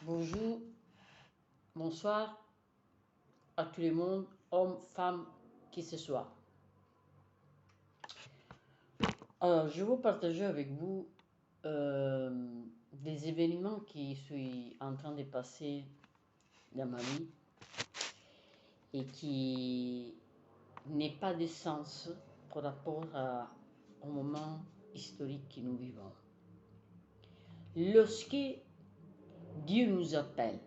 Bonjour, bonsoir à tout le monde, hommes, femmes, qui ce soit. Alors, je vais vous partager avec vous des événements qui suis en train de passer dans ma vie et qui n'ont pas de sens par rapport au moment historique que nous vivons. Lorsque Dieu nous appelle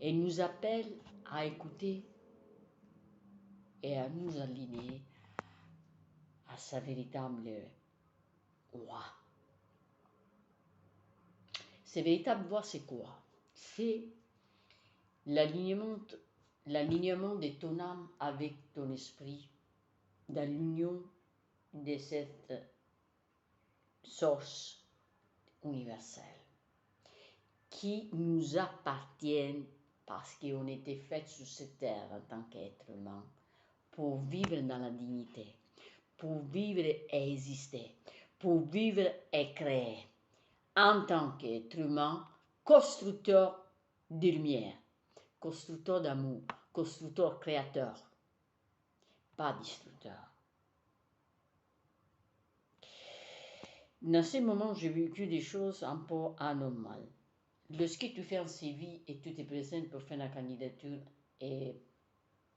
et nous appelle à écouter et à nous aligner à sa véritable voix. Cette véritable voix, c'est quoi? C'est l'alignement de ton âme avec ton esprit dans l'union de cette source universelle qui nous appartient parce qu'on était fait sur cette terre en tant qu'être humain pour vivre dans la dignité, pour vivre et exister, pour vivre et créer en tant qu'être humain, constructeur de lumière, constructeur d'amour, constructeur créateur, pas destructeur. Dans ces moments, j'ai vécu des choses un peu anormales. Lorsque tu fais un CV et tu te présentes pour faire la candidature et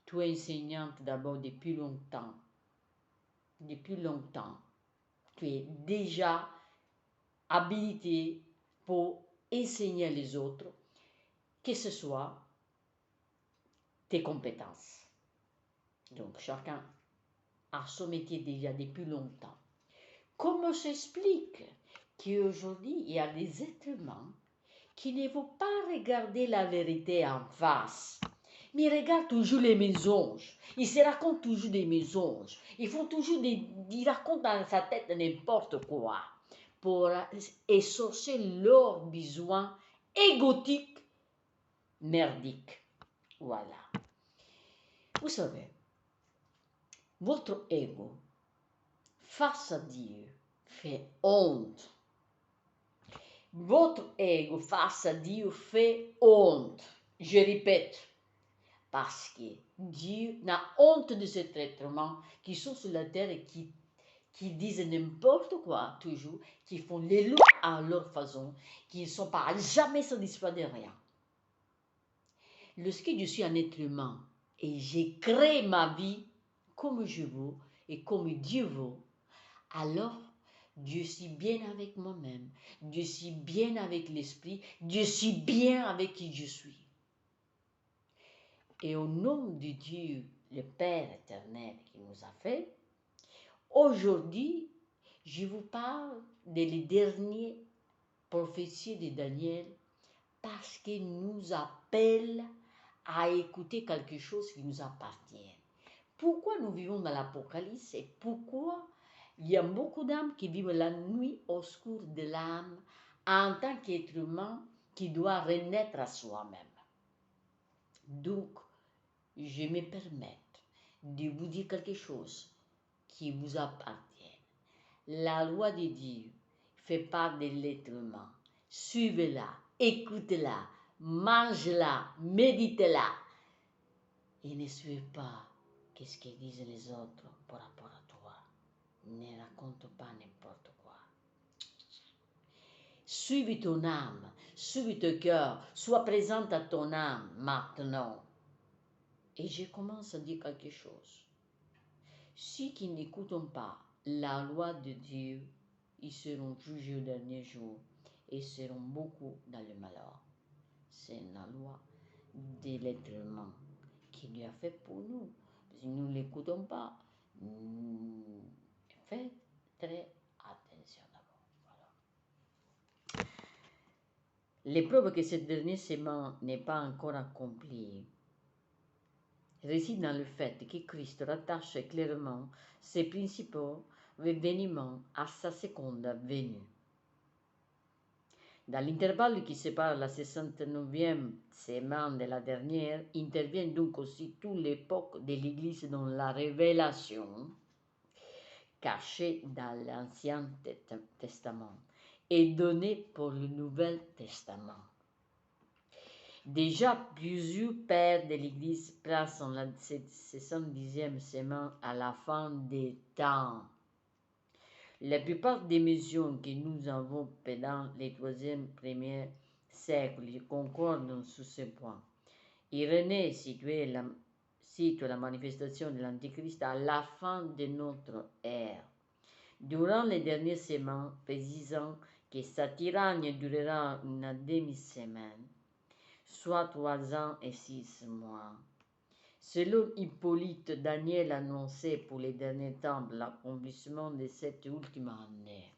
tu es enseignante d'abord depuis longtemps, tu es déjà habilité pour enseigner les autres, que ce soit tes compétences. Donc chacun a son métier déjà depuis longtemps. Comment s'explique qu'aujourd'hui il y a des êtres humains qui ne vont pas regarder la vérité en face, mais ils regardent toujours les mensonges. Ils se racontent toujours des mensonges. Ils racontent dans sa tête n'importe quoi pour exaucer leurs besoins égotiques, merdiques. Voilà. Vous savez, votre ego, face à Dieu, fait honte. Votre ego face à Dieu fait honte. Je répète, parce que Dieu n'a honte de ces traitements qui sont sur la terre et qui disent n'importe quoi toujours, qui font les loups à leur façon, qui ne sont pas jamais satisfaits de rien. Lorsque je suis un être humain et j'ai créé ma vie comme je veux et comme Dieu veut, alors Dieu suis bien avec moi-même, Dieu suis bien avec l'esprit, Dieu suis bien avec qui je suis. Et au nom de Dieu, le Père éternel qui nous a fait, aujourd'hui, je vous parle des dernières prophéties de Daniel parce qu'il nous appelle à écouter quelque chose qui nous appartient. Pourquoi nous vivons dans l'Apocalypse et pourquoi il y a beaucoup d'âmes qui vivent la nuit obscure de l'âme en tant qu'être humain qui doit renaître à soi-même. Donc, je me permets de vous dire quelque chose qui vous appartient. La loi de Dieu fait part de l'être humain. Suivez-la, écoutez-la, mangez-la, méditez-la. Et ne suivez pas ce que disent les autres par rapport à toi. Ne raconte pas n'importe quoi. Suive ton âme, suive ton cœur, sois présente à ton âme maintenant. Et je commence à dire quelque chose. Ceux qui n'écoutent pas la loi de Dieu, ils seront jugés au dernier jour et seront beaucoup dans le malheur. C'est la loi de l'être humain qui Dieu a fait pour nous. Si nous ne l'écoutons pas, faites très attention d'abord. Voilà. L'épreuve que cette dernière semaine n'est pas encore accomplie réside dans le fait que Christ rattache clairement ses principaux événements à sa seconde venue. Dans l'intervalle qui sépare la 69e semaine de la dernière, intervient donc aussi toute l'époque de l'Église dans la révélation cachée dans l'Ancien Testament et donnée pour le Nouvel Testament. Déjà, plusieurs pères de l'Église placent la 70e semaine à la fin des temps. La plupart des missions que nous avons pendant les 3e siècles concordent sur ce point. Irénée situe la manifestation de l'Antichrist à la fin de notre ère. Durant les dernières semaines, précisant que sa tyrannie durera une demi-semaine, soit 3 ans et 6 mois. Selon Hippolyte, Daniel annonçait pour les derniers temps l'accomplissement de cette ultime année.